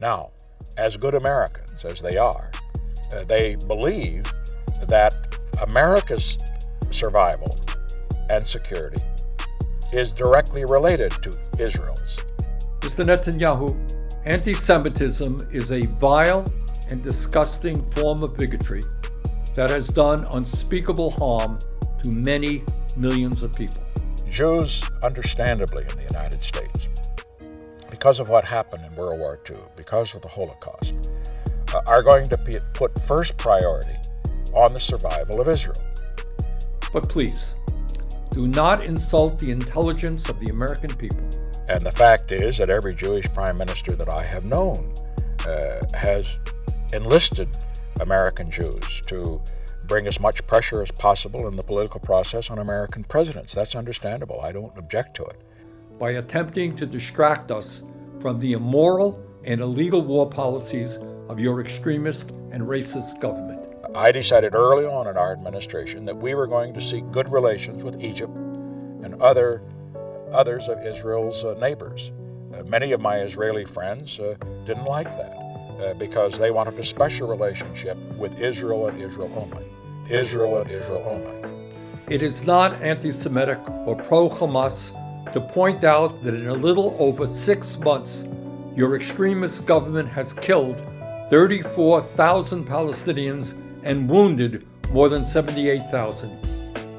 Now, as good Americans as they are, they believe that America's survival and security is directly related to Israel's. Mr. Netanyahu, anti-Semitism is a vile and disgusting form of bigotry that has done unspeakable harm to many millions of people. Jews, understandably in the United States, because of what happened in World War II, because of the Holocaust, are going to put first priority on the survival of Israel. But please, do not insult the intelligence of the American people. And the fact is that every Jewish prime minister that I have known has enlisted American Jews to bring as much pressure as possible in the political process on American presidents. That's understandable. I don't object to it. By attempting to distract us from the immoral and illegal war policies of your extremist and racist government. I decided early on in our administration that we were going to seek good relations with Egypt and others of Israel's neighbors. Many of my Israeli friends didn't like that because they wanted a special relationship with Israel and Israel only. Israel and Israel only. It is not anti-Semitic or pro-Hamas to point out that in a little over 6 months, your extremist government has killed 34,000 Palestinians and wounded more than 78,000.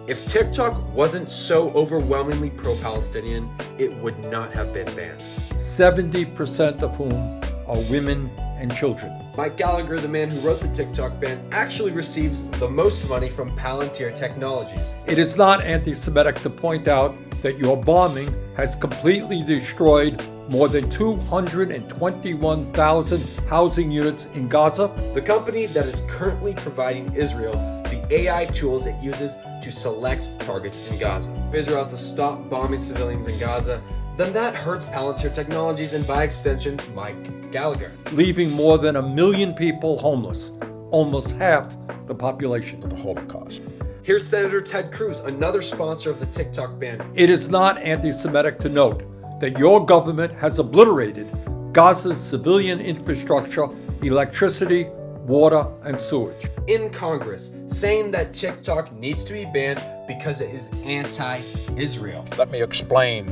If TikTok wasn't so overwhelmingly pro-Palestinian, it would not have been banned. 70% of whom are women and children. Mike Gallagher, the man who wrote the TikTok ban, actually receives the most money from Palantir Technologies. It is not anti-Semitic to point out that your bombing has completely destroyed more than 221,000 housing units in Gaza. The company that is currently providing Israel the AI tools it uses to select targets in Gaza. If Israel has to stop bombing civilians in Gaza, then that hurts Palantir Technologies and by extension, Mike Gallagher. Leaving more than 1 million people homeless, almost half the population. Of the Holocaust. Here's Senator Ted Cruz, another sponsor of the TikTok ban. It is not anti-Semitic to note that your government has obliterated Gaza's civilian infrastructure, electricity, water, and sewage. In Congress, saying that TikTok needs to be banned because it is anti-Israel. Let me explain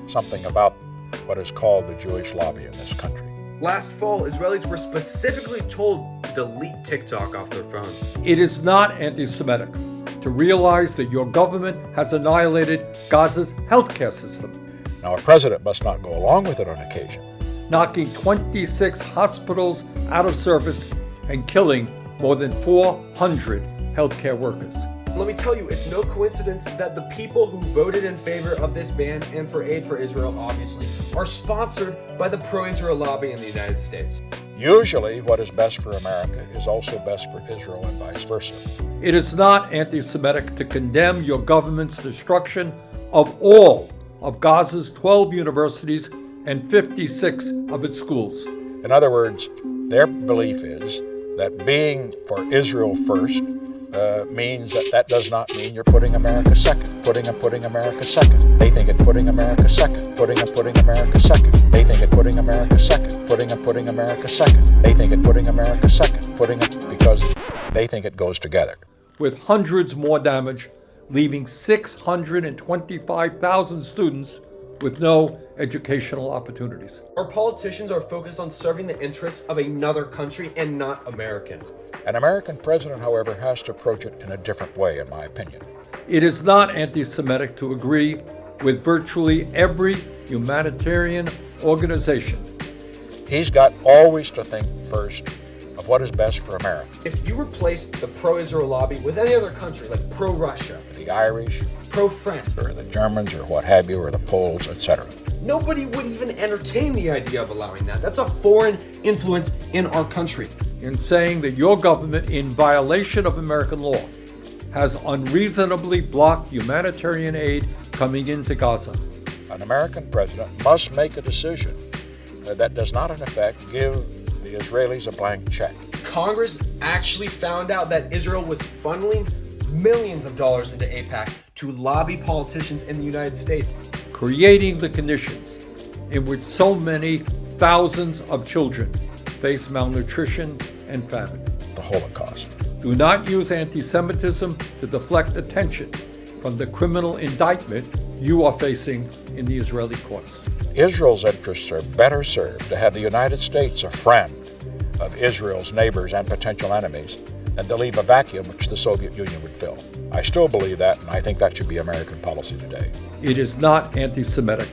something about what is called the Jewish lobby in this country. Last fall, Israelis were specifically told to delete TikTok off their phones. It is not anti-Semitic to realize that your government has annihilated Gaza's healthcare system, Now, a president must not go along with it on occasion. knocking 26 hospitals out of service and killing more than 400 healthcare workers. Let me tell you, it's no coincidence that the people who voted in favor of this ban and for aid for Israel, obviously, are sponsored by the pro-Israel lobby in the United States. Usually, what is best for America is also best for Israel and vice versa. It is not anti-Semitic to condemn your government's destruction of all of Gaza's 12 universities and 56 of its schools. In other words, their belief is that being for Israel first means that does not mean you're putting America second, putting America second. They think it's putting America second, putting America second. They think it's putting America second, putting America second. They think it's putting America second, because they think it goes together. With hundreds more damage, leaving 625,000 students with no educational opportunities. Our politicians are focused on serving the interests of another country and not Americans. An American president, however, has to approach it in a different way, in my opinion. It is not anti-Semitic to agree with virtually every humanitarian organization. He's got always to think first of what is best for America. If you replace the pro-Israel lobby with any other country, like pro-Russia, The Irish, pro-France, or the Germans, or what have you, or the Poles, etc. nobody would even entertain the idea of allowing that. That's a foreign influence in our country. In saying that your government, in violation of American law, has unreasonably blocked humanitarian aid coming into Gaza. An American president must make a decision that does not, in effect, give the Israelis a blank check. Congress actually found out that Israel was funneling millions of dollars into AIPAC to lobby politicians in the United States. Creating the conditions in which so many thousands of children face malnutrition and famine. The Holocaust. Do not use anti-Semitism to deflect attention from the criminal indictment you are facing in the Israeli courts. Israel's interests are better served to have the United States a friend of Israel's neighbors and potential enemies than to leave a vacuum which the Soviet Union would fill. I still believe that, and I think that should be American policy today. It is not anti-Semitic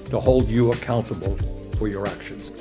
to hold you accountable for your actions.